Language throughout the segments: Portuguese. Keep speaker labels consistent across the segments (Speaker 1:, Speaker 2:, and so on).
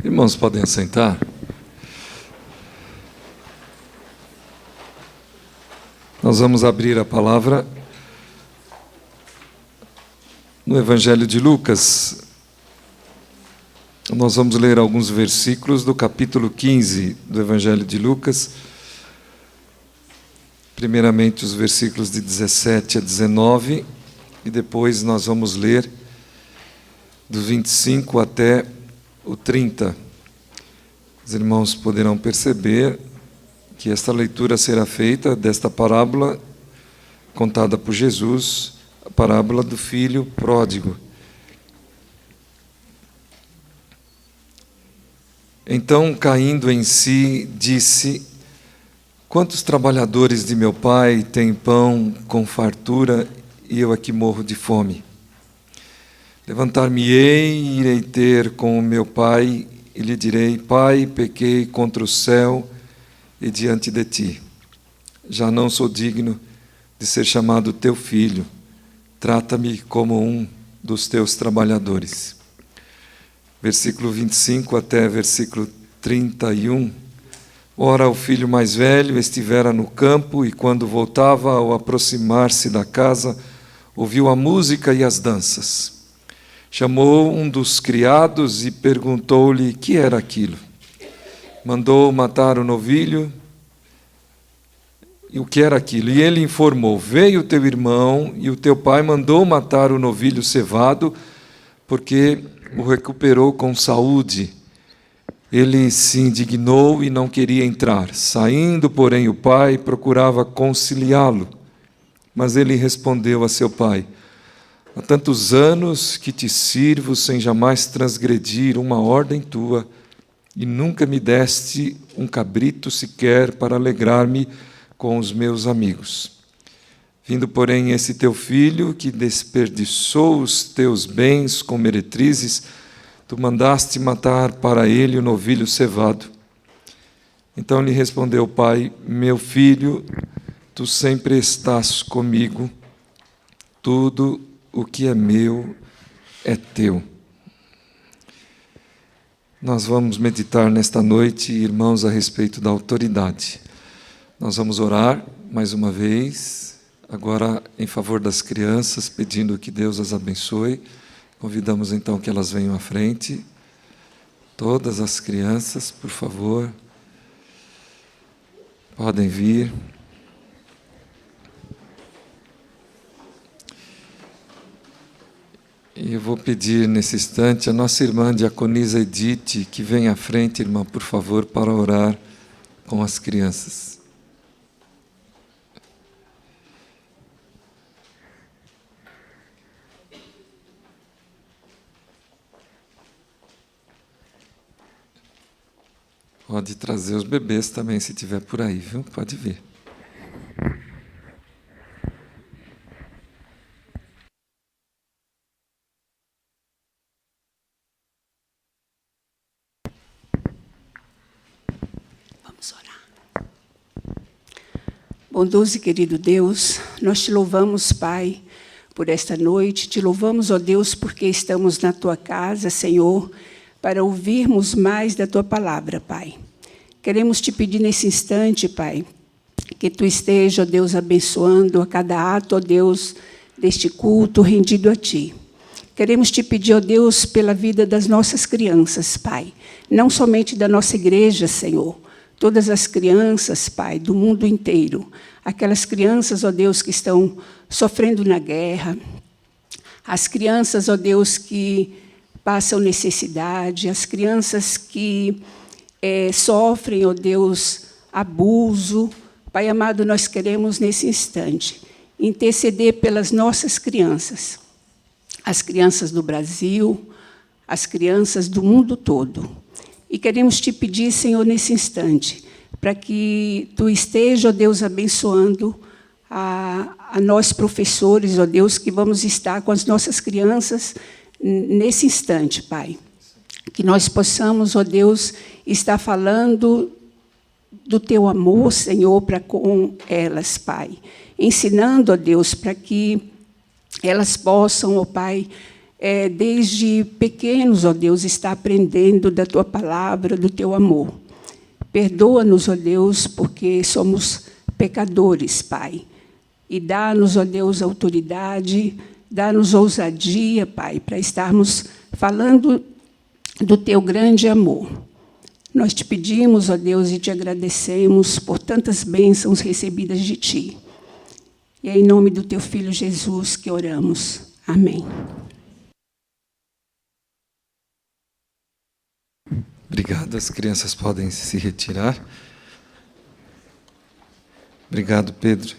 Speaker 1: Irmãos, podem assentar? Nós vamos abrir a palavra no Evangelho de Lucas. Nós vamos ler alguns versículos do capítulo 15 do Evangelho de Lucas. Primeiramente os versículos de 17 a 19, e depois nós vamos ler do 25 até o 30. Os irmãos poderão perceber que esta leitura será feita desta parábola contada por Jesus, a parábola do filho pródigo. Então, caindo em si, disse: quantos trabalhadores de meu pai têm pão com fartura e eu aqui morro de fome? Levantar-me-ei e irei ter com o meu pai e lhe direi: Pai, pequei contra o céu e diante de ti. Já não sou digno de ser chamado teu filho. Trata-me como um dos teus trabalhadores. Versículo 25 até versículo 31. Ora, o filho mais velho estivera no campo e, quando voltava, ao aproximar-se da casa, ouviu a música e as danças. Chamou um dos criados e perguntou-lhe que era aquilo. Mandou matar o novilho. E o que era aquilo? E ele informou: veio teu irmão e o teu pai mandou matar o novilho cevado, porque o recuperou com saúde. Ele se indignou e não queria entrar. Saindo, porém, o pai procurava conciliá-lo. Mas ele respondeu a seu pai: há tantos anos que te sirvo sem jamais transgredir uma ordem tua, e nunca me deste um cabrito sequer para alegrar-me com os meus amigos. Vindo, porém, esse teu filho, que desperdiçou os teus bens com meretrizes, tu mandaste matar para ele o novilho cevado. Então lhe respondeu o pai: meu filho, tu sempre estás comigo, tudo o que é meu é teu. Nós vamos meditar nesta noite, irmãos, a respeito da autoridade. Nós vamos orar mais uma vez, agora em favor das crianças, pedindo que Deus as abençoe. Convidamos então que elas venham à frente. Todas as crianças, por favor, podem vir. E eu vou pedir nesse instante a nossa irmã Diaconisa Edith que venha à frente, irmã, por favor, para orar com as crianças. Pode trazer os bebês também, se tiver por aí, viu? Pode vir.
Speaker 2: Vamos orar. Bondoso e querido Deus, nós te louvamos, Pai, por esta noite. Te louvamos, ó Deus, porque estamos na Tua casa, Senhor, para ouvirmos mais da Tua palavra, Pai. Queremos te pedir nesse instante, Pai, que Tu esteja, ó Deus, abençoando a cada ato, ó Deus, deste culto rendido a Ti. Queremos te pedir, ó Deus, pela vida das nossas crianças, Pai, não somente da nossa igreja, Senhor, todas as crianças, Pai, do mundo inteiro, aquelas crianças, ó Deus, que estão sofrendo na guerra, as crianças, ó Deus, que passam necessidade, as crianças que sofrem, ó Deus, abuso. Pai amado, nós queremos, nesse instante, interceder pelas nossas crianças, as crianças do Brasil, as crianças do mundo todo. E queremos te pedir, Senhor, nesse instante, para que Tu esteja, ó Deus, abençoando a nós professores, ó Deus, que vamos estar com as nossas crianças nesse instante, Pai. Que nós possamos, ó Deus, estar falando do Teu amor, Senhor, para com elas, Pai. Ensinando, ó Deus, para que elas possam, ó Pai, desde pequenos, ó Deus, está aprendendo da Tua palavra, do Teu amor. Perdoa-nos, ó Deus, porque somos pecadores, Pai. E dá-nos, ó Deus, autoridade, dá-nos ousadia, Pai, para estarmos falando do Teu grande amor. Nós te pedimos, ó Deus, e te agradecemos por tantas bênçãos recebidas de Ti. E é em nome do Teu Filho Jesus que oramos. Amém.
Speaker 1: Obrigado. As crianças podem se retirar. Obrigado, Pedro.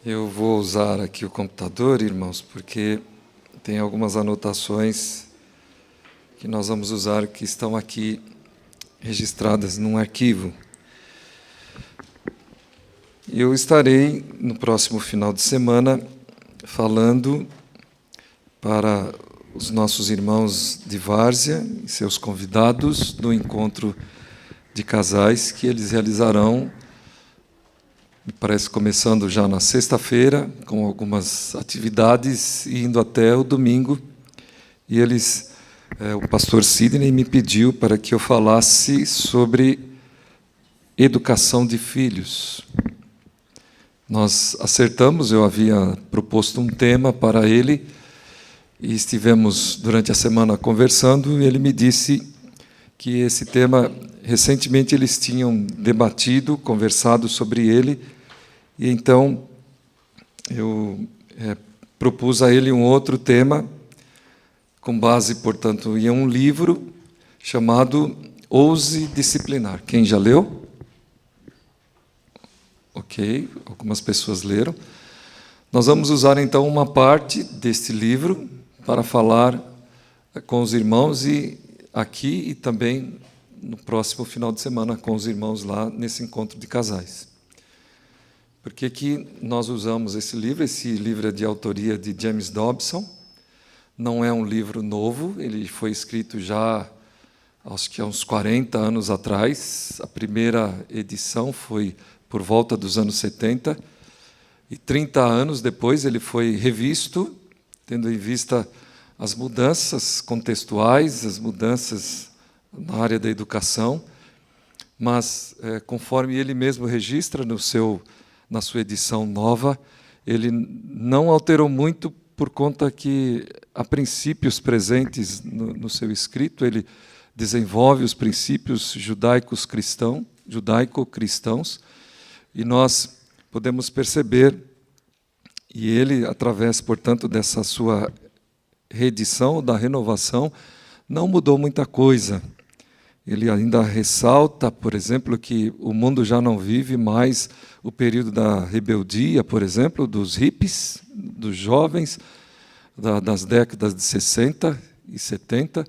Speaker 1: Eu vou usar aqui o computador, irmãos, porque tem algumas anotações que nós vamos usar que estão aqui registradas num arquivo. Eu estarei, no próximo final de semana, falando para os nossos irmãos de Várzea e seus convidados do encontro de casais que eles realizarão, me parece começando já na sexta-feira, com algumas atividades, e indo até o domingo. E o pastor Sidney me pediu para que eu falasse sobre educação de filhos. Nós acertamos, eu havia proposto um tema para ele, e estivemos durante a semana conversando, e ele me disse que esse tema, recentemente eles tinham debatido, conversado sobre ele, e então eu propus a ele um outro tema, com base, portanto, em um livro chamado Ouse Disciplinar. Quem já leu? Ok, algumas pessoas leram. Nós vamos usar, então, uma parte deste livro para falar com os irmãos aqui e também no próximo final de semana com os irmãos lá nesse encontro de casais. Por que nós usamos esse livro? Esse livro é de autoria de James Dobson. Não é um livro novo, ele foi escrito já, acho que há uns 40 anos atrás. A primeira edição foi por volta dos anos 70, e 30 anos depois ele foi revisto, tendo em vista as mudanças contextuais, as mudanças na área da educação, mas, conforme ele mesmo registra na sua edição nova, ele não alterou muito por conta que há princípios presentes no seu escrito, ele desenvolve os princípios judaico-cristãos, e nós podemos perceber, e ele, através, portanto, dessa sua reedição, da renovação, não mudou muita coisa. Ele ainda ressalta, por exemplo, que o mundo já não vive mais o período da rebeldia, por exemplo, dos hippies, dos jovens, das décadas de 60 e 70,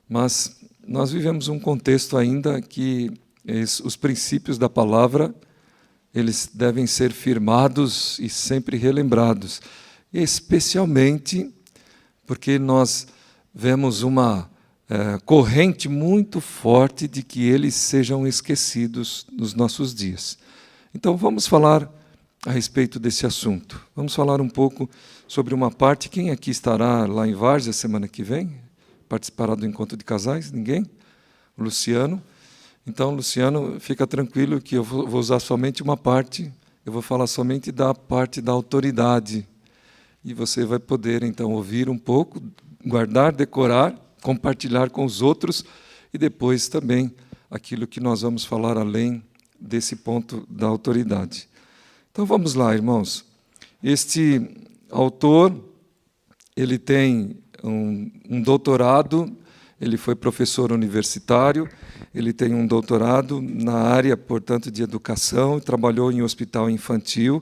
Speaker 1: mas nós vivemos um contexto ainda que os princípios da palavra eles devem ser firmados e sempre relembrados, especialmente porque nós vemos uma corrente muito forte de que eles sejam esquecidos nos nossos dias. Então, vamos falar a respeito desse assunto. Vamos falar um pouco sobre uma parte. Quem aqui estará lá em Várzea semana que vem? Participará do encontro de casais? Ninguém? O Luciano. Então, Luciano, fica tranquilo que eu vou usar somente uma parte. Eu vou falar somente da parte da autoridade. E você vai poder, então, ouvir um pouco, guardar, decorar, compartilhar com os outros, e depois também aquilo que nós vamos falar além desse ponto da autoridade. Então vamos lá, irmãos. Este autor, ele tem um doutorado, ele foi professor universitário, ele tem um doutorado na área, portanto, de educação, trabalhou em hospital infantil,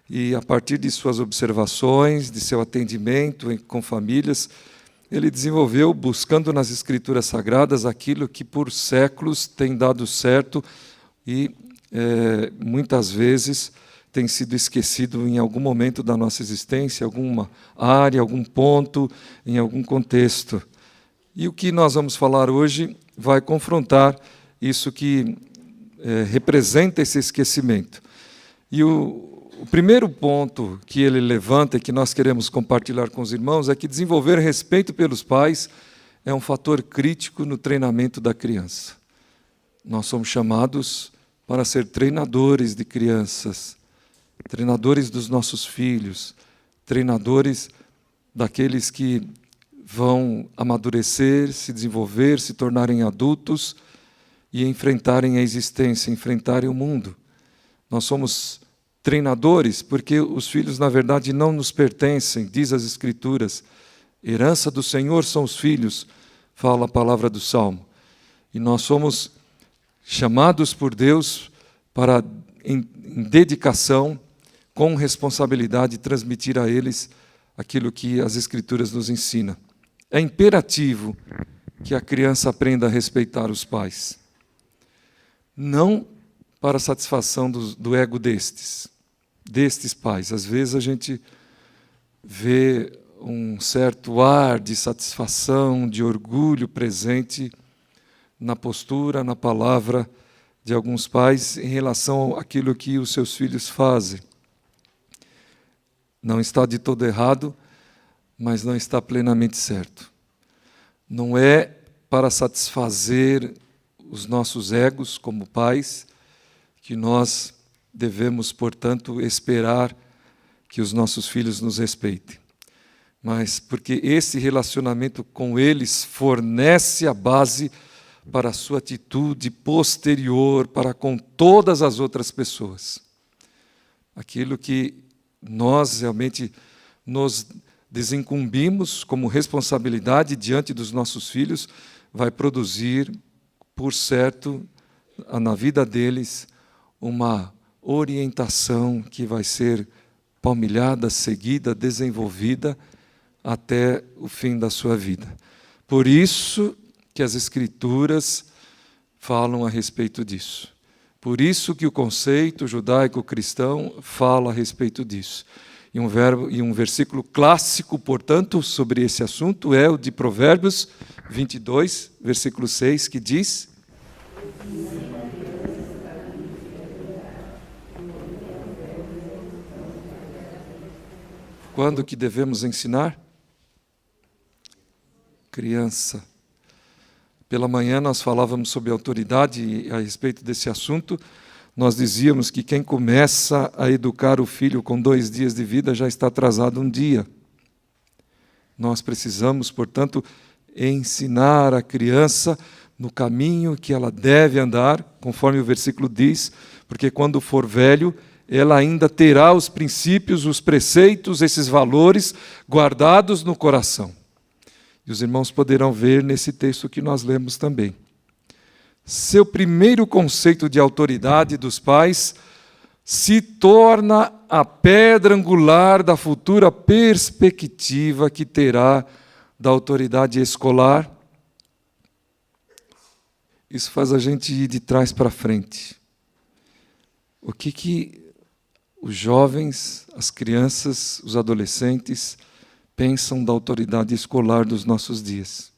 Speaker 1: e a partir de suas observações, de seu atendimento com famílias, ele desenvolveu, buscando nas Escrituras Sagradas, aquilo que por séculos tem dado certo e muitas vezes tem sido esquecido em algum momento da nossa existência, alguma área, algum ponto, em algum contexto. E o que nós vamos falar hoje vai confrontar isso que representa esse esquecimento. E o primeiro ponto que ele levanta e que nós queremos compartilhar com os irmãos é que desenvolver respeito pelos pais é um fator crítico no treinamento da criança. Nós somos chamados para ser treinadores de crianças, treinadores dos nossos filhos, treinadores daqueles que vão amadurecer, se desenvolver, se tornarem adultos e enfrentarem a existência, enfrentarem o mundo. Nós somos treinadores porque os filhos, na verdade, não nos pertencem, diz as Escrituras. Herança do Senhor são os filhos, fala a palavra do Salmo. E nós somos chamados por Deus para, em dedicação, com responsabilidade, transmitir a eles aquilo que as Escrituras nos ensinam. É imperativo que a criança aprenda a respeitar os pais. Não para a satisfação do ego destes pais. Às vezes a gente vê um certo ar de satisfação, de orgulho presente na postura, na palavra de alguns pais em relação àquilo que os seus filhos fazem. Não está de todo errado, mas não está plenamente certo. Não é para satisfazer os nossos egos como pais que nós devemos, portanto, esperar que os nossos filhos nos respeitem. Mas porque esse relacionamento com eles fornece a base para a sua atitude posterior para com todas as outras pessoas. Aquilo que nós realmente nos desincumbimos como responsabilidade diante dos nossos filhos vai produzir, por certo, na vida deles, uma orientação que vai ser palmilhada, seguida, desenvolvida até o fim da sua vida. Por isso que as Escrituras falam a respeito disso. Por isso que o conceito judaico-cristão fala a respeito disso. E um versículo clássico, portanto, sobre esse assunto é o de Provérbios 22, versículo 6, que diz: quando que devemos ensinar? Criança. Pela manhã nós falávamos sobre autoridade e a respeito desse assunto. Nós dizíamos que quem começa a educar o filho com 2 dias de vida já está atrasado um dia. Nós precisamos, portanto, ensinar a criança no caminho que ela deve andar, conforme o versículo diz, porque quando for velho, ela ainda terá os princípios, os preceitos, esses valores guardados no coração. E os irmãos poderão ver nesse texto que nós lemos também. Seu primeiro conceito de autoridade dos pais se torna a pedra angular da futura perspectiva que terá da autoridade escolar. Isso faz a gente ir de trás para frente. O que os jovens, as crianças, os adolescentes pensam da autoridade escolar dos nossos dias?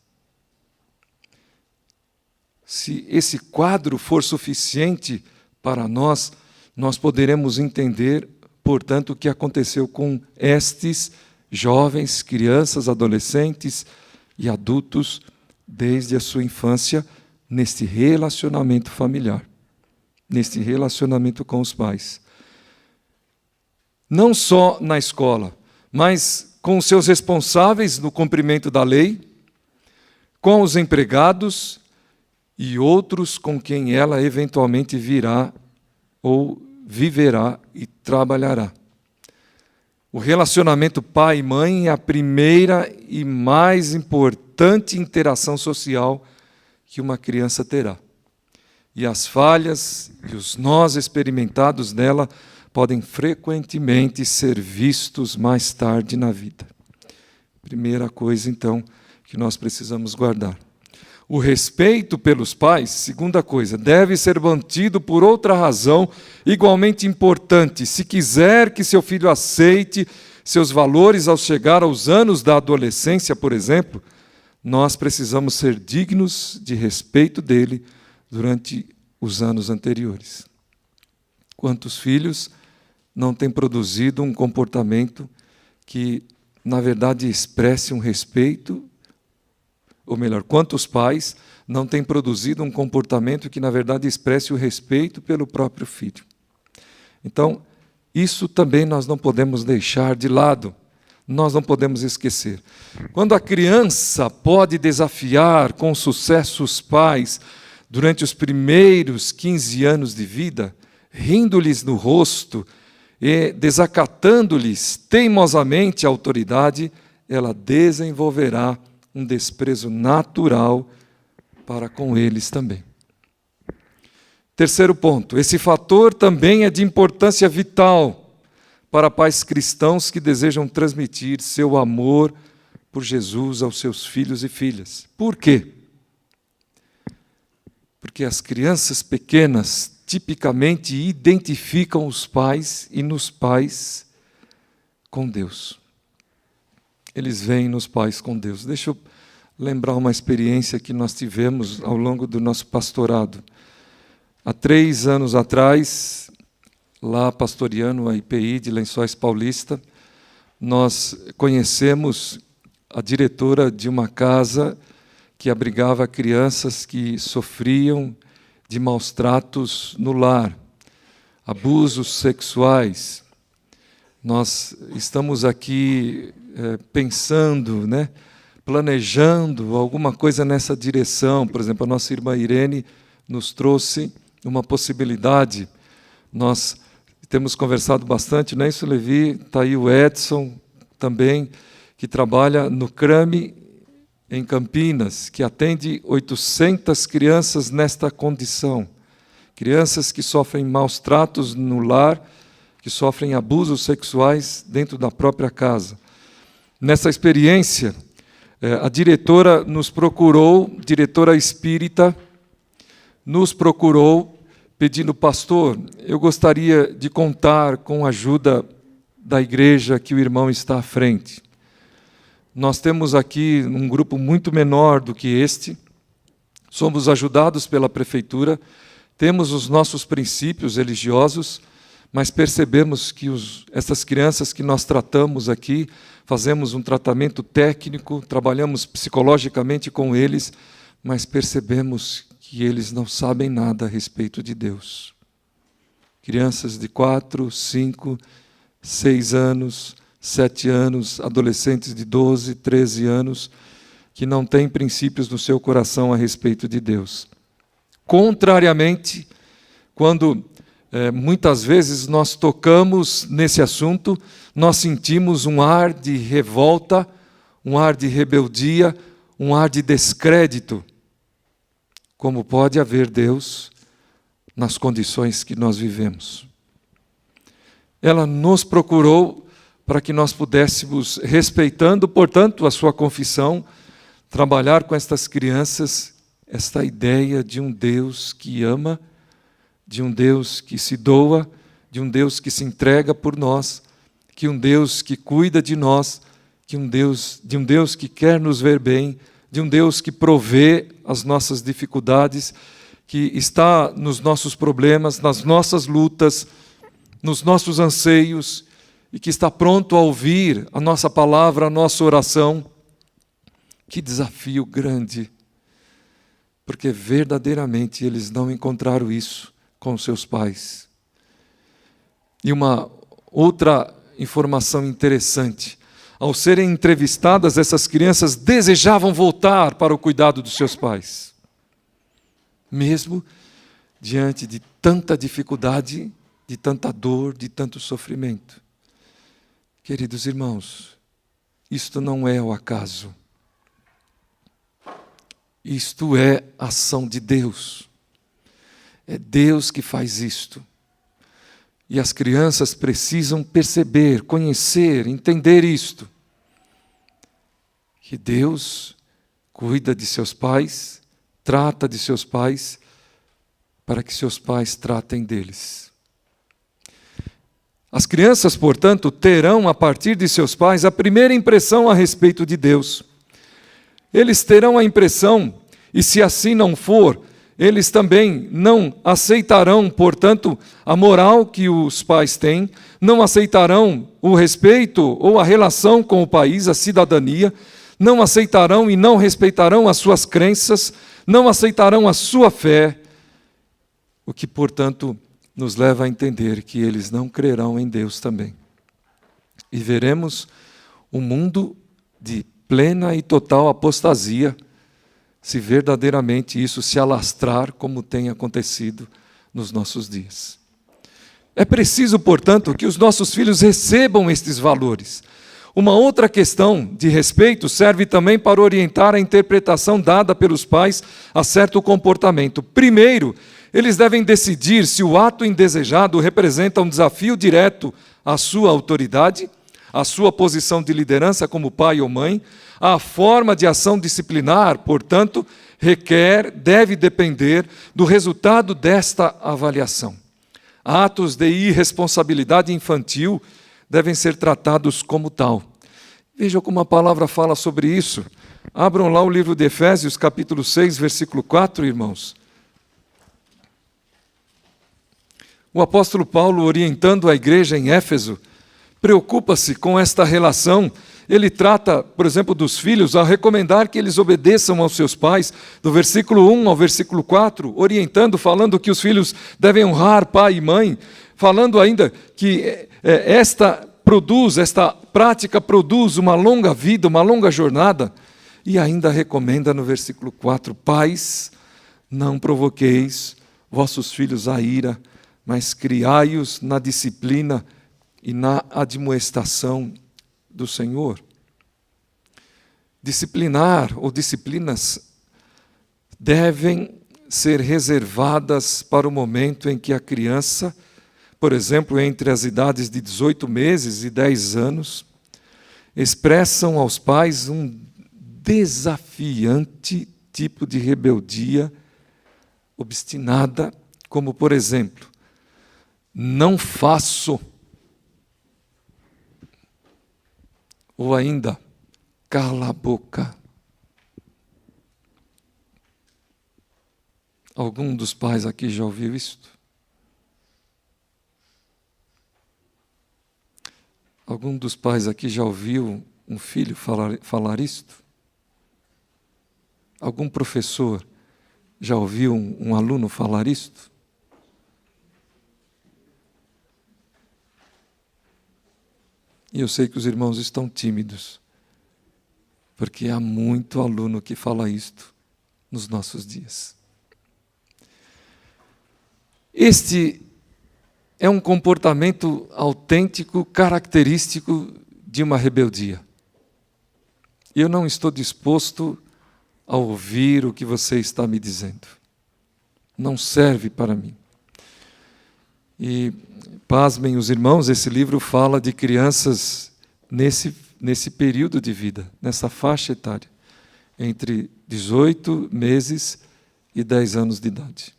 Speaker 1: Se esse quadro for suficiente para nós, nós poderemos entender, portanto, o que aconteceu com estes jovens, crianças, adolescentes e adultos desde a sua infância, neste relacionamento familiar, neste relacionamento com os pais. Não só na escola, mas com os seus responsáveis no cumprimento da lei, com os empregados e outros com quem ela eventualmente virá ou viverá e trabalhará. O relacionamento pai e mãe é a primeira e mais importante interação social que uma criança terá. E as falhas e os nós experimentados nela podem frequentemente ser vistos mais tarde na vida. Primeira coisa, então, que nós precisamos guardar. O respeito pelos pais, segunda coisa, deve ser mantido por outra razão igualmente importante. Se quiser que seu filho aceite seus valores ao chegar aos anos da adolescência, por exemplo, nós precisamos ser dignos de respeito dele durante os anos anteriores. Quantos filhos não têm produzido um comportamento que, na verdade, expresse um respeito? Ou melhor, quantos pais não têm produzido um comportamento que, na verdade, expresse o respeito pelo próprio filho? Então, isso também nós não podemos deixar de lado, nós não podemos esquecer. Quando a criança pode desafiar com sucesso os pais durante os primeiros 15 anos de vida, rindo-lhes no rosto e desacatando-lhes teimosamente a autoridade, ela desenvolverá um desprezo natural para com eles também. Terceiro ponto, esse fator também é de importância vital para pais cristãos que desejam transmitir seu amor por Jesus aos seus filhos e filhas. Por quê? Porque as crianças pequenas tipicamente identificam os pais e nos pais com Deus. Eles veem nos pais com Deus. Deixa eu lembrar uma experiência que nós tivemos ao longo do nosso pastorado. Há 3 anos atrás, lá pastoreando a IPI de Lençóis Paulista, nós conhecemos a diretora de uma casa que abrigava crianças que sofriam de maus tratos no lar, abusos sexuais. Nós estamos aqui pensando, planejando alguma coisa nessa direção. Por exemplo, a nossa irmã Irene nos trouxe uma possibilidade. Nós temos conversado bastante, não é isso, Levi? Está aí o Edson também, que trabalha no CRAME em Campinas, que atende 800 crianças nesta condição. Crianças que sofrem maus tratos no lar, que sofrem abusos sexuais dentro da própria casa. Nessa experiência, a diretora nos procurou, diretora espírita, nos procurou pedindo: pastor, eu gostaria de contar com a ajuda da igreja que o irmão está à frente. Nós temos aqui um grupo muito menor do que este, somos ajudados pela prefeitura, temos os nossos princípios religiosos, mas percebemos que essas crianças que nós tratamos aqui, fazemos um tratamento técnico, trabalhamos psicologicamente com eles, mas percebemos que eles não sabem nada a respeito de Deus. Crianças de 4, 5, 6 anos, 7 anos, adolescentes de 12, 13 anos, que não têm princípios no seu coração a respeito de Deus. Contrariamente, quando muitas vezes nós tocamos nesse assunto, nós sentimos um ar de revolta, um ar de rebeldia, um ar de descrédito. Como pode haver Deus nas condições que nós vivemos? Ela nos procurou para que nós pudéssemos, respeitando, portanto, a sua confissão, trabalhar com estas crianças esta ideia de um Deus que ama, de um Deus que se doa, de um Deus que se entrega por nós, que um Deus que cuida de nós, de um Deus que quer nos ver bem, de um Deus que provê as nossas dificuldades, que está nos nossos problemas, nas nossas lutas, nos nossos anseios, e que está pronto a ouvir a nossa palavra, a nossa oração. Que desafio grande, porque verdadeiramente eles não encontraram isso com seus pais. E uma outra informação interessante: ao serem entrevistadas, essas crianças desejavam voltar para o cuidado dos seus pais, mesmo diante de tanta dificuldade, de tanta dor, de tanto sofrimento. Queridos irmãos, isto não é o acaso. Isto é ação de Deus. É Deus que faz isto. E as crianças precisam perceber, conhecer, entender isto. Que Deus cuida de seus pais, trata de seus pais, para que seus pais tratem deles. As crianças, portanto, terão a partir de seus pais a primeira impressão a respeito de Deus. Eles terão a impressão, e se assim não for, eles também não aceitarão, portanto, a moral que os pais têm, não aceitarão o respeito ou a relação com o país, a cidadania, não aceitarão e não respeitarão as suas crenças, não aceitarão a sua fé, o que, portanto, nos leva a entender que eles não crerão em Deus também. E veremos um mundo de plena e total apostasia, se verdadeiramente isso se alastrar como tem acontecido nos nossos dias. É preciso, portanto, que os nossos filhos recebam estes valores. Uma outra questão de respeito serve também para orientar a interpretação dada pelos pais a certo comportamento. Primeiro, eles devem decidir se o ato indesejado representa um desafio direto à sua autoridade, à sua posição de liderança como pai ou mãe. A forma de ação disciplinar, portanto, deve depender do resultado desta avaliação. Atos de irresponsabilidade infantil devem ser tratados como tal. Vejam como a palavra fala sobre isso. Abram lá o livro de Efésios, capítulo 6, versículo 4, irmãos. O apóstolo Paulo, orientando a igreja em Éfeso, preocupa-se com esta relação. Ele trata, por exemplo, dos filhos, ao recomendar que eles obedeçam aos seus pais, do versículo 1 ao versículo 4, orientando, falando que os filhos devem honrar pai e mãe, falando ainda que esta prática produz uma longa vida, uma longa jornada, e ainda recomenda no versículo 4, pais, não provoqueis vossos filhos a ira, mas criai-os na disciplina e na admoestação do Senhor. Disciplinar ou disciplinas devem ser reservadas para o momento em que a criança, por exemplo, entre as idades de 18 meses e 10 anos, expressam aos pais um desafiante tipo de rebeldia obstinada, como, por exemplo, não faço, ou ainda, cala a boca. Algum dos pais aqui já ouviu isto? Algum dos pais aqui já ouviu um filho falar isto? Algum professor já ouviu um aluno falar isto? E eu sei que os irmãos estão tímidos, porque há muito aluno que fala isto nos nossos dias. Este é um comportamento autêntico, característico de uma rebeldia. Eu não estou disposto a ouvir o que você está me dizendo. Não serve para mim. E pasmem os irmãos, esse livro fala de crianças nesse período de vida, nessa faixa etária, entre 18 meses e 10 anos de idade.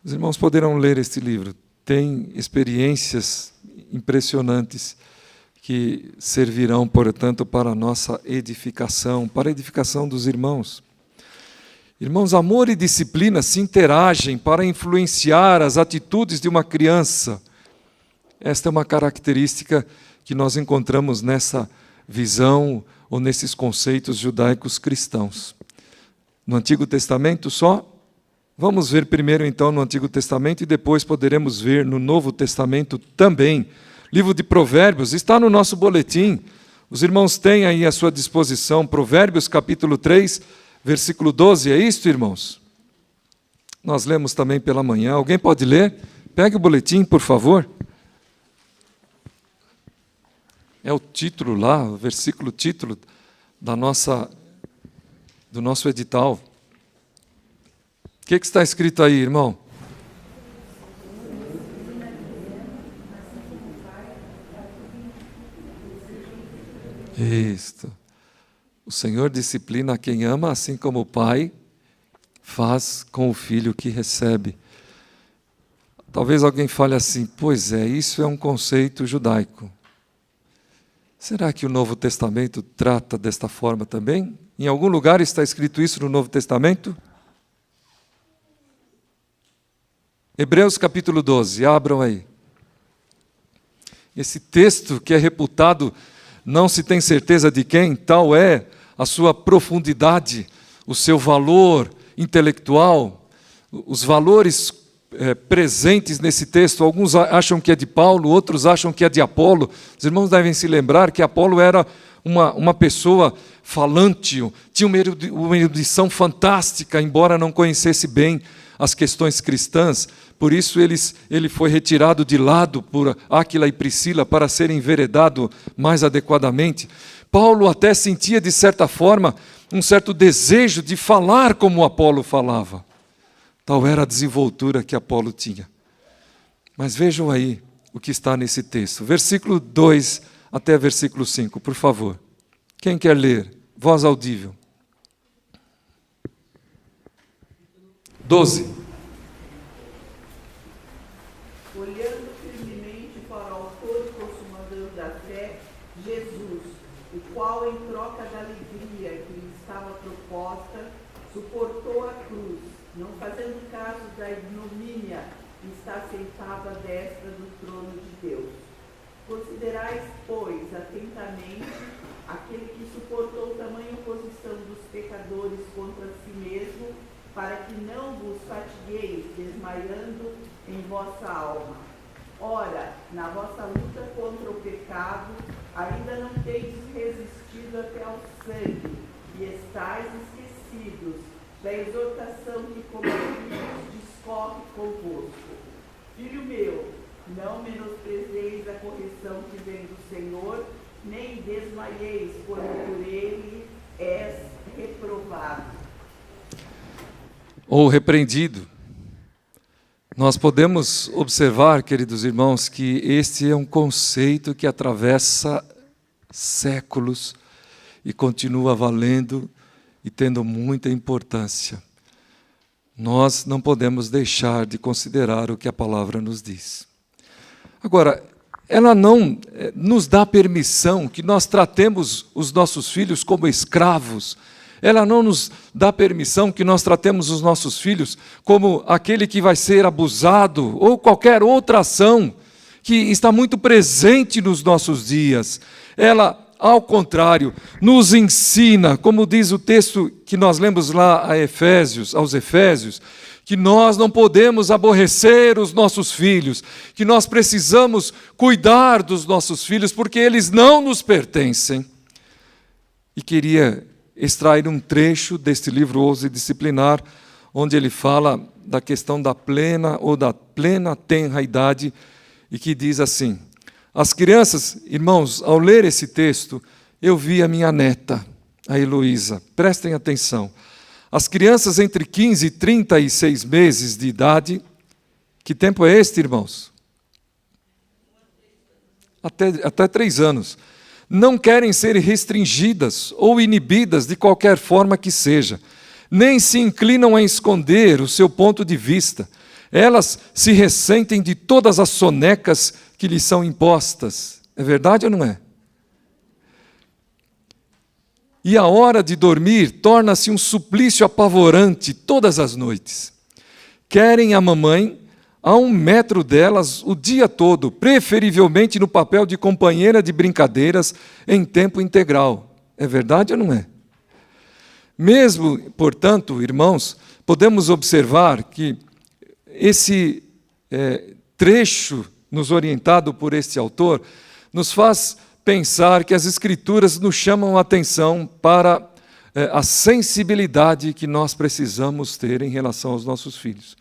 Speaker 1: Os irmãos poderão ler este livro, tem experiências impressionantes que servirão, portanto, para a nossa edificação, para a edificação dos irmãos. Irmãos, amor e disciplina se interagem para influenciar as atitudes de uma criança. Esta é uma característica que nós encontramos nessa visão ou nesses conceitos judaicos cristãos. No Antigo Testamento só? Vamos ver primeiro então no Antigo Testamento e depois poderemos ver no Novo Testamento também. Livro de Provérbios está no nosso boletim. Os irmãos têm aí à sua disposição Provérbios capítulo 3, versículo 12, é isto, irmãos? Nós lemos também pela manhã. Alguém pode ler? Pegue o boletim, por favor. É o título lá, o versículo título do nosso edital. O que está escrito aí, irmão? Isto. O Senhor disciplina a quem ama, assim como o Pai faz com o filho que recebe. Talvez alguém fale assim, pois é, isso é um conceito judaico. Será que o Novo Testamento trata desta forma também? Em algum lugar está escrito isso no Novo Testamento? Hebreus capítulo 12, abram aí. Esse texto que é reputado, não se tem certeza de quem, tal é a sua profundidade, o seu valor intelectual, os valores presentes nesse texto. Alguns acham que é de Paulo, outros acham que é de Apolo. Os irmãos devem se lembrar que Apolo era uma pessoa falante, tinha uma erudição fantástica, embora não conhecesse bem as questões cristãs. Por isso ele foi retirado de lado por Áquila e Priscila para ser enveredado mais adequadamente. Paulo até sentia, de certa forma, um certo desejo de falar como Apolo falava. Tal era a desenvoltura que Apolo tinha. Mas vejam aí o que está nesse texto. Versículo 2 até versículo 5, por favor. Quem quer ler? Voz audível. 12.
Speaker 3: Olhando firmemente para o autor e consumador da fé, Jesus, o qual, em troca da alegria que lhe estava proposta, suportou a cruz, não fazendo caso da ignomínia, e está sentado à destra do trono de Deus. Considerais, pois, atentamente aquele que suportou tamanha oposição dos pecadores contra si mesmo, para que não vos fatigueis, desmaiando em vossa alma. Ora, na vossa luta contra o pecado, ainda não tendes resistido até ao sangue, e estáis esquecidos da exortação que, como filhos, discorre convosco. Filho meu, não menosprezeis a correção que vem do Senhor, nem desmaieis, quando por ele és reprovado.
Speaker 1: Ou repreendido. Nós podemos observar, queridos irmãos, que este é um conceito que atravessa séculos e continua valendo e tendo muita importância. Nós não podemos deixar de considerar o que a palavra nos diz. Agora, ela não nos dá permissão que nós tratemos os nossos filhos como escravos. Ela não nos dá permissão que nós tratemos os nossos filhos como aquele que vai ser abusado ou qualquer outra ação que está muito presente nos nossos dias. Ela, ao contrário, nos ensina, como diz o texto que nós lemos lá aos Efésios, que nós não podemos aborrecer os nossos filhos, que nós precisamos cuidar dos nossos filhos, porque eles não nos pertencem. E queria extrair um trecho deste livro Ouse Disciplinar, onde ele fala da questão da plena ou da plena tenra idade, e que diz assim: as crianças, irmãos, ao ler esse texto, eu vi a minha neta, a Heloísa, prestem atenção. As crianças entre 15 e 36 meses de idade, que tempo é este, irmãos? Até 3 anos. Não querem ser restringidas ou inibidas de qualquer forma que seja, nem se inclinam a esconder o seu ponto de vista. Elas se ressentem de todas as sonecas que lhes são impostas. É verdade ou não é? E a hora de dormir torna-se um suplício apavorante todas as noites. Querem a mamãe a 1 metro delas o dia todo, preferivelmente no papel de companheira de brincadeiras em tempo integral. É verdade ou não é? Mesmo, portanto, irmãos, podemos observar que esse trecho nos orientado por este autor nos faz pensar que as Escrituras nos chamam a atenção para a sensibilidade que nós precisamos ter em relação aos nossos filhos.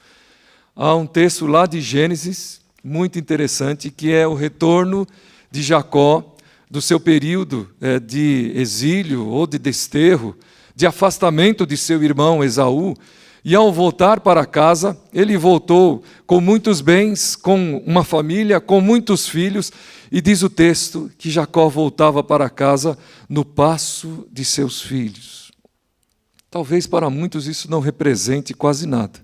Speaker 1: Há um texto lá de Gênesis, muito interessante, que é o retorno de Jacó do seu período de exílio ou de desterro, de afastamento de seu irmão Esaú. E ao voltar para casa, ele voltou com muitos bens, com uma família, com muitos filhos, e diz o texto que Jacó voltava para casa no passo de seus filhos. Talvez para muitos isso não represente quase nada,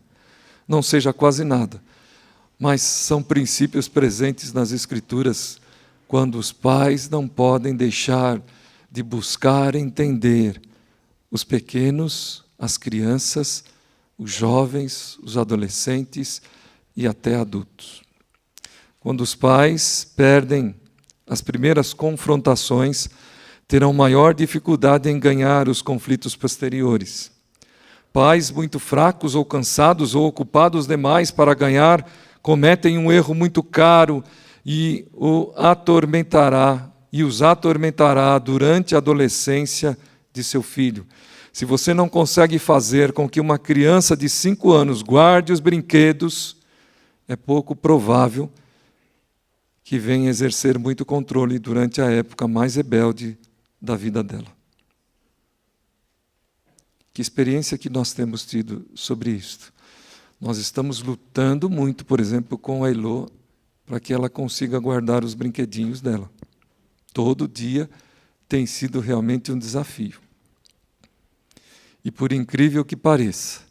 Speaker 1: não seja quase nada, mas são princípios presentes nas Escrituras, quando os pais não podem deixar de buscar entender os pequenos, as crianças, os jovens, os adolescentes e até adultos. Quando os pais perdem as primeiras confrontações, terão maior dificuldade em ganhar os conflitos posteriores. Pais muito fracos ou cansados ou ocupados demais para ganhar cometem um erro muito caro e os atormentará durante a adolescência de seu filho. Se você não consegue fazer com que uma criança de 5 anos guarde os brinquedos, é pouco provável que venha exercer muito controle durante a época mais rebelde da vida dela. Que experiência que nós temos tido sobre isto? Nós estamos lutando muito, por exemplo, com a Elô, para que ela consiga guardar os brinquedinhos dela. Todo dia tem sido realmente um desafio. E por incrível que pareça,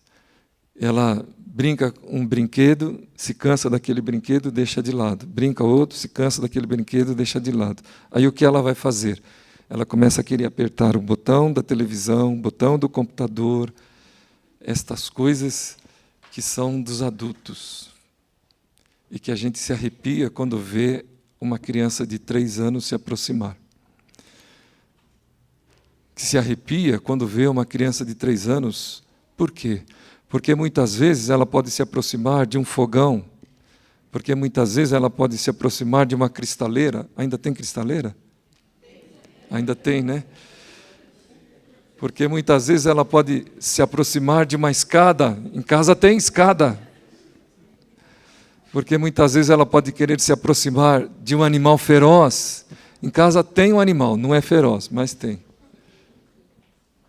Speaker 1: ela brinca um brinquedo, se cansa daquele brinquedo, deixa de lado. Brinca outro, se cansa daquele brinquedo, deixa de lado. Aí o que ela vai fazer? Ela começa a querer apertar o botão da televisão, o botão do computador, estas coisas que são dos adultos e que a gente se arrepia quando vê uma criança de 3 anos se aproximar. Que se arrepia quando vê uma criança de 3 anos. Por quê? Porque muitas vezes ela pode se aproximar de um fogão, porque muitas vezes ela pode se aproximar de uma cristaleira. Ainda tem cristaleira? Ainda tem, né? Porque muitas vezes ela pode se aproximar de uma escada. Em casa tem escada. Porque muitas vezes ela pode querer se aproximar de um animal feroz. Em casa tem um animal, não é feroz, mas tem.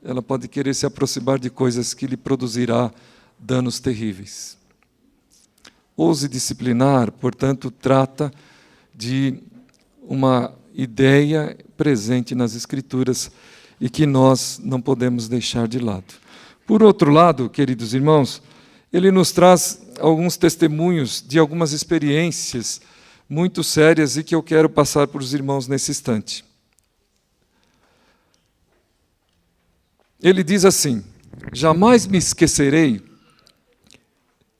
Speaker 1: Ela pode querer se aproximar de coisas que lhe produzirá danos terríveis. Ouse disciplinar, portanto, trata de uma ideia presente nas Escrituras e que nós não podemos deixar de lado. Por outro lado, queridos irmãos, ele nos traz alguns testemunhos de algumas experiências muito sérias e que eu quero passar para os irmãos nesse instante. Ele diz assim: jamais me esquecerei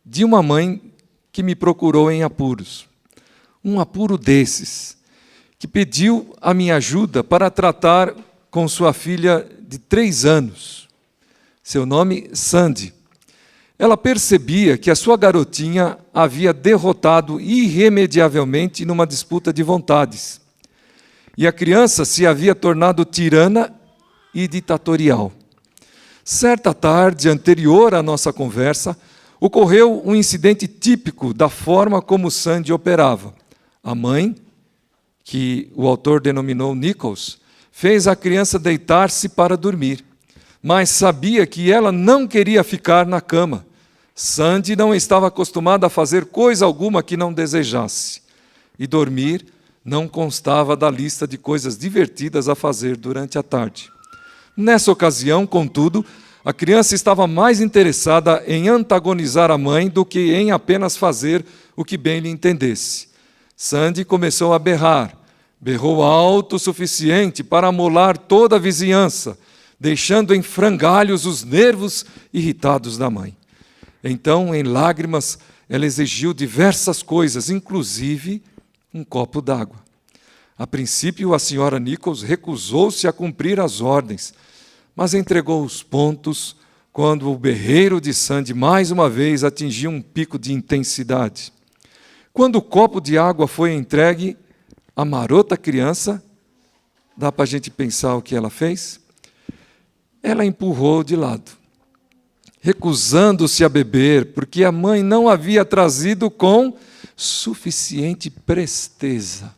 Speaker 1: de uma mãe que me procurou em apuros. Um apuro desses, que pediu a minha ajuda para tratar com sua filha de 3 anos. Seu nome, Sandy. Ela percebia que a sua garotinha havia derrotado irremediavelmente numa disputa de vontades. E a criança se havia tornado tirana e ditatorial. Certa tarde, anterior à nossa conversa, ocorreu um incidente típico da forma como Sandy operava. A mãe, que o autor denominou Nichols, fez a criança deitar-se para dormir, mas sabia que ela não queria ficar na cama. Sandy não estava acostumada a fazer coisa alguma que não desejasse, e dormir não constava da lista de coisas divertidas a fazer durante a tarde. Nessa ocasião, contudo, a criança estava mais interessada em antagonizar a mãe do que em apenas fazer o que bem lhe entendesse. Sandy começou a berrar. Berrou alto o suficiente para amolar toda a vizinhança, deixando em frangalhos os nervos irritados da mãe. Então, em lágrimas, ela exigiu diversas coisas, inclusive um copo d'água. A princípio, a senhora Nichols recusou-se a cumprir as ordens, mas entregou os pontos quando o berreiro de Sandy mais uma vez atingiu um pico de intensidade. Quando o copo de água foi entregue, a marota criança, dá para a gente pensar o que ela fez? Ela empurrou de lado, recusando-se a beber, porque a mãe não havia trazido com suficiente presteza.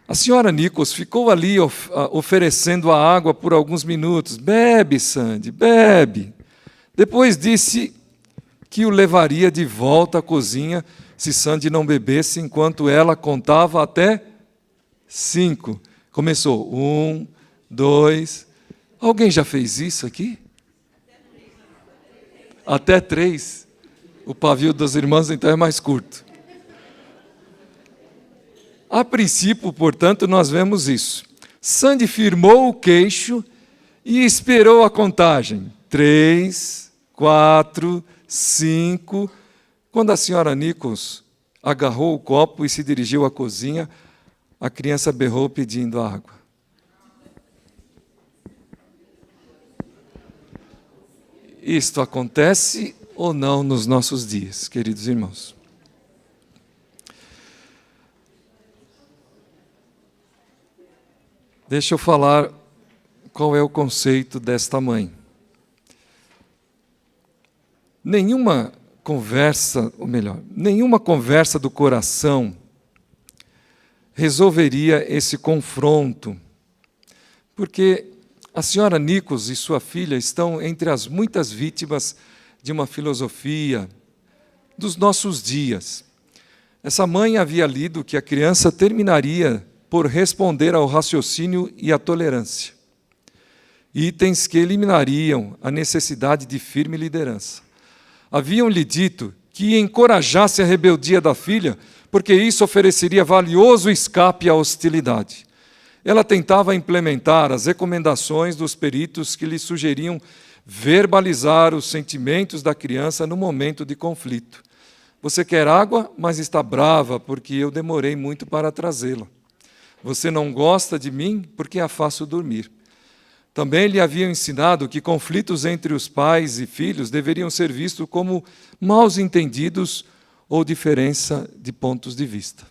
Speaker 1: A senhora Nichols ficou ali oferecendo a água por alguns minutos. Bebe, Sandy, bebe. Depois disse que o levaria de volta à cozinha se Sandy não bebesse, enquanto ela contava até 5. Começou 1, 2, Alguém já fez isso aqui? Até 3. O pavio das irmãs, então, é mais curto. A princípio, portanto, nós vemos isso. Sandy firmou o queixo e esperou a contagem. 3, 4, 5. Quando a senhora Nichols agarrou o copo e se dirigiu à cozinha, a criança berrou pedindo água. Isto acontece ou não nos nossos dias, queridos irmãos? Deixa eu falar qual é o conceito desta mãe. Nenhuma conversa do coração resolveria esse confronto, porque a senhora Nichols e sua filha estão entre as muitas vítimas de uma filosofia dos nossos dias. Essa mãe havia lido que a criança terminaria por responder ao raciocínio e à tolerância, itens que eliminariam a necessidade de firme liderança. Haviam-lhe dito que encorajasse a rebeldia da filha, porque isso ofereceria valioso escape à hostilidade. Ela tentava implementar as recomendações dos peritos que lhe sugeriam verbalizar os sentimentos da criança no momento de conflito. Você quer água, mas está brava porque eu demorei muito para trazê-la. Você não gosta de mim porque a faço dormir. Também lhe haviam ensinado que conflitos entre os pais e filhos deveriam ser vistos como maus entendidos ou diferença de pontos de vista.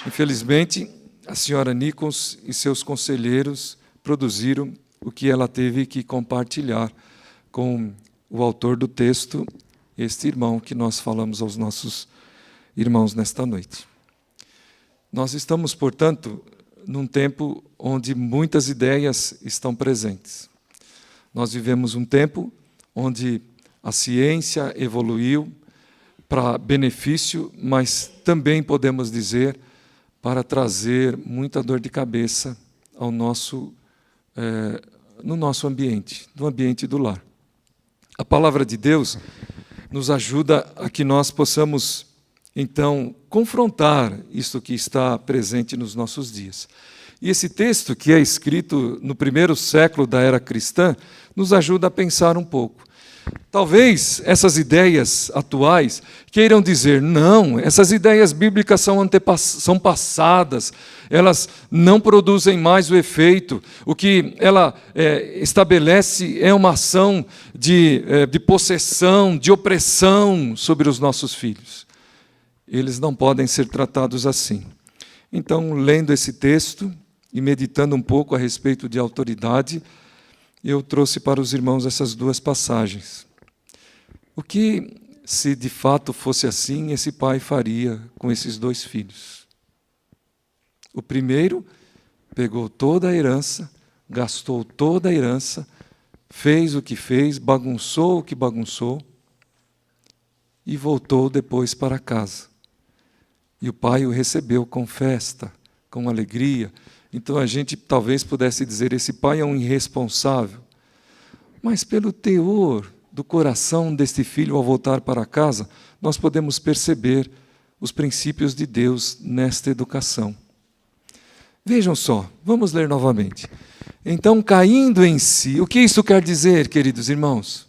Speaker 1: Infelizmente, a senhora Nichols e seus conselheiros produziram o que ela teve que compartilhar com o autor do texto, este irmão que nós falamos aos nossos irmãos nesta noite. Nós estamos, portanto, num tempo onde muitas ideias estão presentes. Nós vivemos um tempo onde a ciência evoluiu para benefício, mas também podemos dizer para trazer muita dor de cabeça ao no nosso ambiente, no ambiente do lar. A palavra de Deus nos ajuda a que nós possamos, então, confrontar isso que está presente nos nossos dias. E esse texto, que é escrito no primeiro século da era cristã, nos ajuda a pensar um pouco. Talvez essas ideias atuais queiram dizer, não, essas ideias bíblicas são passadas, elas não produzem mais o efeito. O que ela estabelece é uma ação de possessão, de opressão sobre os nossos filhos. Eles não podem ser tratados assim. Então, lendo esse texto e meditando um pouco a respeito de autoridade, eu trouxe para os irmãos essas duas passagens. O que, se de fato fosse assim, esse pai faria com esses dois filhos? O primeiro pegou toda a herança, gastou toda a herança, fez o que fez, bagunçou o que bagunçou e voltou depois para casa. E o pai o recebeu com festa, com alegria. Então a gente talvez pudesse dizer, esse pai é um irresponsável. Mas pelo teor do coração deste filho ao voltar para casa, nós podemos perceber os princípios de Deus nesta educação. Vejam só, vamos ler novamente. Então, caindo em si, o que isso quer dizer, queridos irmãos?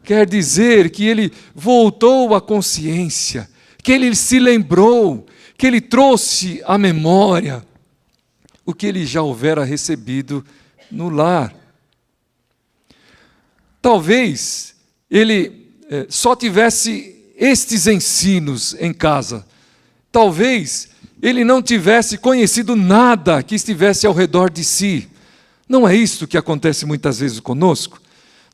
Speaker 1: Quer dizer que ele voltou à consciência, que ele se lembrou, que ele trouxe à memória o que ele já houvera recebido no lar. Talvez ele só tivesse estes ensinos em casa. Talvez ele não tivesse conhecido nada que estivesse ao redor de si. Não é isso que acontece muitas vezes conosco?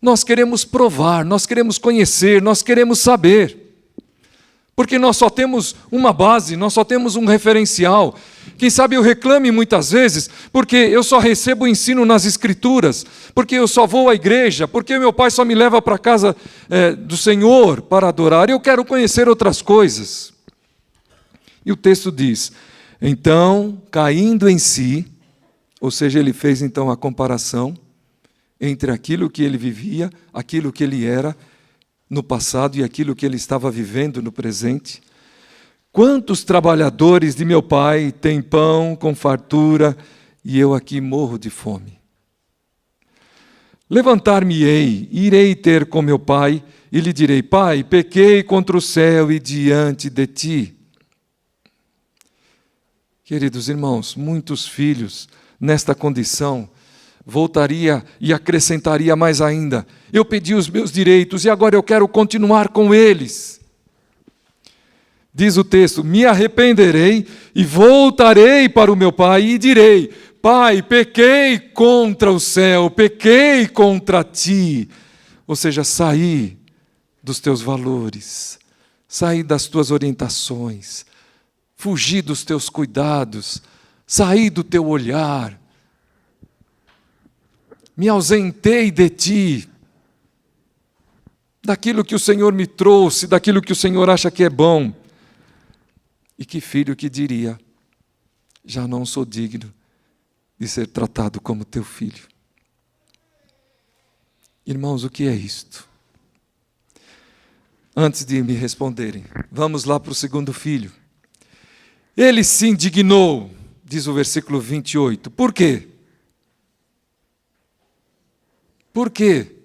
Speaker 1: Nós queremos provar, nós queremos conhecer, nós queremos saber. Porque nós só temos uma base, nós só temos um referencial. Quem sabe eu reclame muitas vezes, porque eu só recebo o ensino nas Escrituras, porque eu só vou à igreja, porque meu pai só me leva para a casa do Senhor para adorar. Eu quero conhecer outras coisas. E o texto diz, então, caindo em si, Ou seja, ele fez então a comparação entre aquilo que ele vivia, aquilo que ele era no passado e aquilo que ele estava vivendo no presente. Quantos trabalhadores de meu pai têm pão com fartura e eu aqui morro de fome? Levantar-me-ei, irei ter com meu pai e lhe direi: Pai, pequei contra o céu e diante de ti. Queridos irmãos, muitos filhos nesta condição voltaria e acrescentaria mais ainda: eu pedi os meus direitos e agora eu quero continuar com eles. Diz o texto: me arrependerei e voltarei para o meu pai e direi: Pai, pequei contra o céu, pequei contra ti. Ou seja, saí dos teus valores, saí das tuas orientações, fugi dos teus cuidados, saí do teu olhar, me ausentei de ti, daquilo que o Senhor me trouxe, daquilo que o Senhor acha que é bom. E que filho que diria: já não sou digno de ser tratado como teu filho. Irmãos, o que é isto? Antes de me responderem, vamos lá para o segundo filho. Ele se indignou, diz o versículo 28. Por quê? Por quê?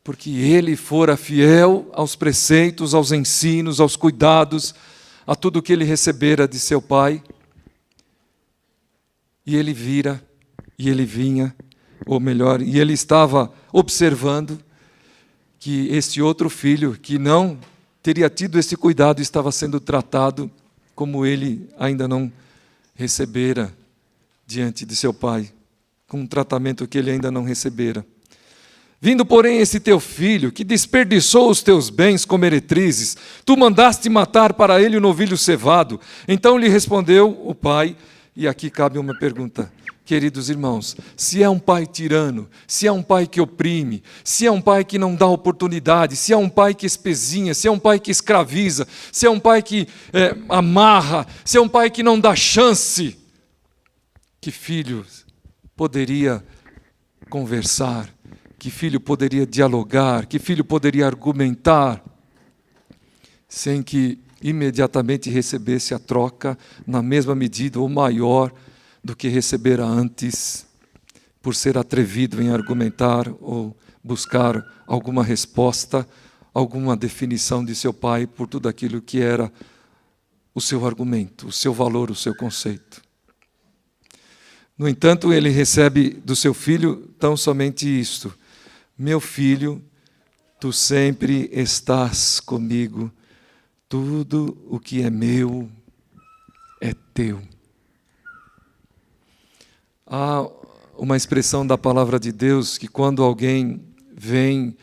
Speaker 1: Porque ele fora fiel aos preceitos, aos ensinos, aos cuidados, a tudo que ele recebera de seu pai. E ele vira, e ele vinha, ou melhor, e ele estava observando que este outro filho, que não teria tido esse cuidado, estava sendo tratado como ele ainda não recebera diante de seu pai, com um tratamento que ele ainda não recebera. Vindo, porém, esse teu filho, que desperdiçou os teus bens com meretrizes, tu mandaste matar para ele o novilho cevado. Então lhe respondeu o pai, e aqui cabe uma pergunta, queridos irmãos: se é um pai tirano, se é um pai que oprime, se é um pai que não dá oportunidade, se é um pai que espezinha, se é um pai que escraviza, se é um pai que amarra, se é um pai que não dá chance, que filho poderia conversar? Que filho poderia dialogar? Que filho poderia argumentar sem que imediatamente recebesse a troca na mesma medida ou maior do que recebera antes, por ser atrevido em argumentar ou buscar alguma resposta, alguma definição de seu pai por tudo aquilo que era o seu argumento, o seu valor, o seu conceito. No entanto, ele recebe do seu filho tão somente isto: meu filho, tu sempre estás comigo, tudo o que é meu é teu. Há uma expressão da palavra de Deus que quando alguém vem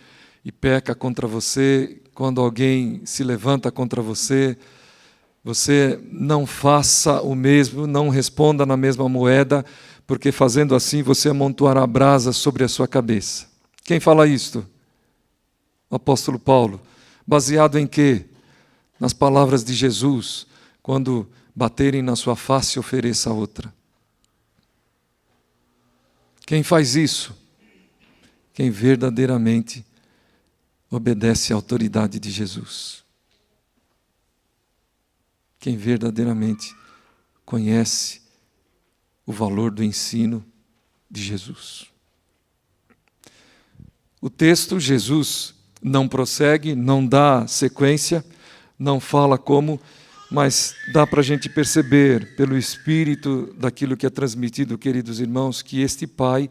Speaker 1: e peca contra você, quando alguém se levanta contra você, você não faça o mesmo, não responda na mesma moeda, porque fazendo assim você amontoará brasas sobre a sua cabeça. Quem fala isto? O apóstolo Paulo. Baseado em quê? Nas palavras de Jesus: quando baterem na sua face, ofereça outra. Quem faz isso? Quem verdadeiramente obedece à autoridade de Jesus. Quem verdadeiramente conhece o valor do ensino de Jesus. O texto, Jesus não prossegue, não dá sequência, não fala como, mas dá para a gente perceber, pelo espírito daquilo que é transmitido, queridos irmãos, que este pai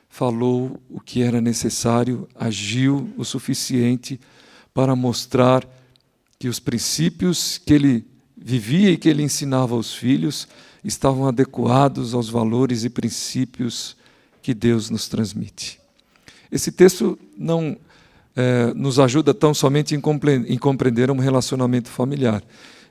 Speaker 1: falou o que era necessário, agiu o suficiente para mostrar que os princípios que ele vivia e que ele ensinava aos filhos estavam adequados aos valores e princípios que Deus nos transmite. Esse texto não nos ajuda tão somente em compreender um relacionamento familiar.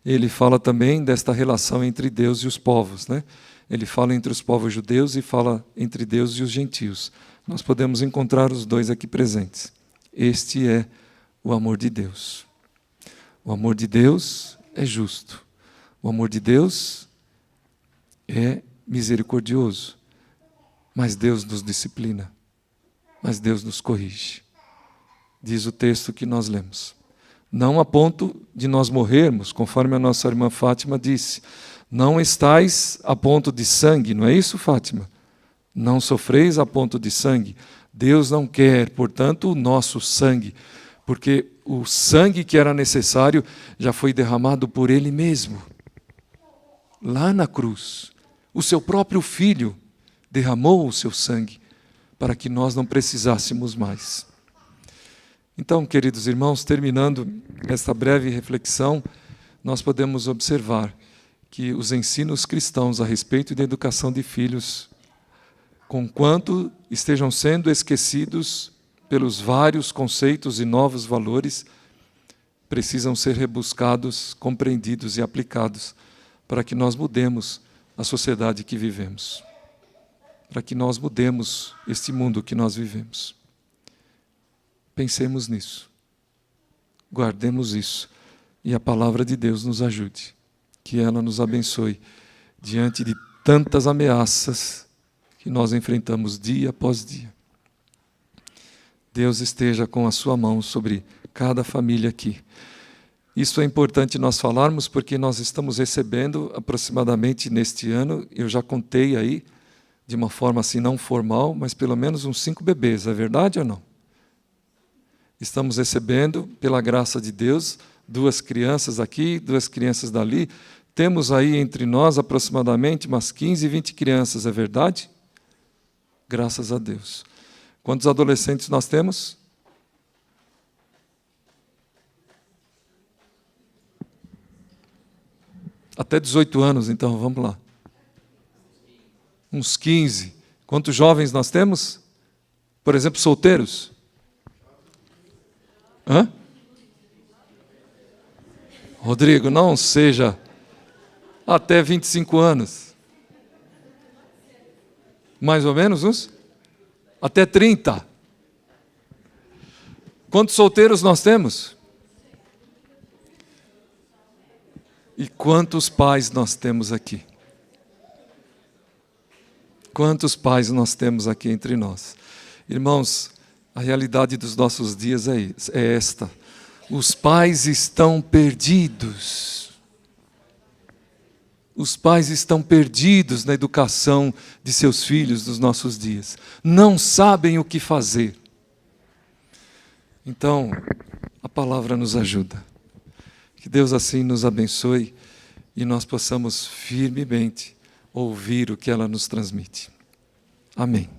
Speaker 1: Ele fala também desta relação entre Deus e os povos, né? Ele fala entre os povos judeus e fala entre Deus e os gentios. Nós podemos encontrar os dois aqui presentes. Este é o amor de Deus. O amor de Deus é justo. O amor de Deus é misericordioso, mas Deus nos disciplina, mas Deus nos corrige. Diz o texto que nós lemos. Não a ponto de nós morrermos, conforme a nossa irmã Fátima disse. Não estais a ponto de sangue, não é isso, Fátima? Não sofreis a ponto de sangue. Deus não quer, portanto, o nosso sangue, porque o sangue que era necessário já foi derramado por Ele mesmo. Lá na cruz, o seu próprio Filho derramou o seu sangue para que nós não precisássemos mais. Então, queridos irmãos, terminando esta breve reflexão, nós podemos observar que os ensinos cristãos a respeito da educação de filhos, conquanto estejam sendo esquecidos pelos vários conceitos e novos valores, precisam ser rebuscados, compreendidos e aplicados para que nós mudemos a sociedade que vivemos, para que nós mudemos este mundo que nós vivemos. Pensemos nisso, guardemos isso e a palavra de Deus nos ajude, que ela nos abençoe diante de tantas ameaças que nós enfrentamos dia após dia. Deus esteja com a sua mão sobre cada família aqui. Isso é importante nós falarmos porque nós estamos recebendo aproximadamente neste ano, eu já contei aí, de uma forma assim não formal, mas pelo menos uns 5 bebês, é verdade ou não? Estamos recebendo, pela graça de Deus, 2 crianças aqui, 2 crianças dali. Temos aí entre nós aproximadamente umas 15, 20 crianças, é verdade? Graças a Deus. Quantos adolescentes nós temos? Até 18 anos, então, vamos lá. Uns 15. Quantos jovens nós temos? Por exemplo, solteiros? Hã? Rodrigo, não seja até 25 anos. Mais ou menos uns? Até 30. Quantos solteiros nós temos? E quantos pais nós temos aqui? Quantos pais nós temos aqui entre nós? Irmãos, a realidade dos nossos dias é esta. Os pais estão perdidos. Os pais estão perdidos na educação de seus filhos nos nossos dias. Não sabem o que fazer. Então, a palavra nos ajuda. Que Deus assim nos abençoe e nós possamos firmemente ouvir o que ela nos transmite. Amém.